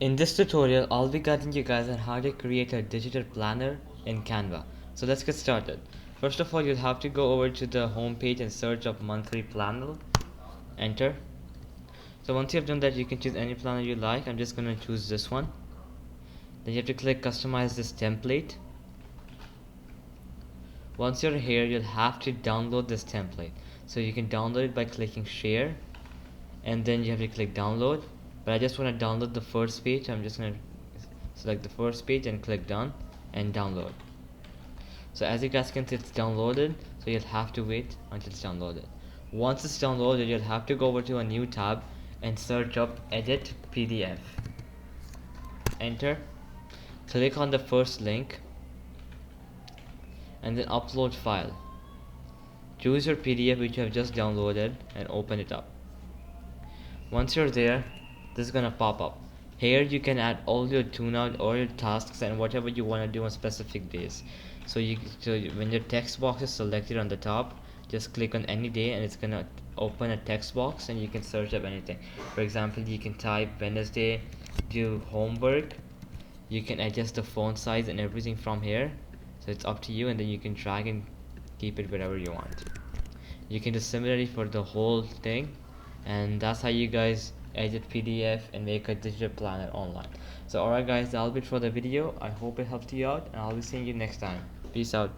In this tutorial, I'll be guiding you guys on how to create a digital planner in Canva. So let's get started. First of all, you'll have to go over to the home page and search up monthly planner. Enter. So once you have done that, you can choose any planner you like. I'm just going to choose this one. Then you have to click customize this template. Once you're here, you'll have to download this template. So you can download it by clicking share, and then you have to click download. But I just want to download the first page. I'm just going to select the first page and click done and download. So as you guys can see, it's downloaded, so you'll have to wait until it's downloaded. Once it's downloaded, you'll have to go over to a new tab and search up edit PDF. Enter. Click on the first link and then upload file. Choose your PDF which you have just downloaded and open it up. Once you're there, this is gonna pop up. Here you can add all your tune out, all your tasks, and whatever you want to do on specific days. So when your text box is selected on the top, just click on any day and it's gonna open a text box and you can search up anything. For example, you can type Wednesday, do homework. You can adjust the font size and everything from here, so it's up to you, and then you can drag and keep it wherever you want. You can do similarly for the whole thing, and that's how you guys edit PDF and make a digital planner online. So alright guys, that'll be it for the video. I hope it helped you out, and I'll be seeing you next time. Peace out.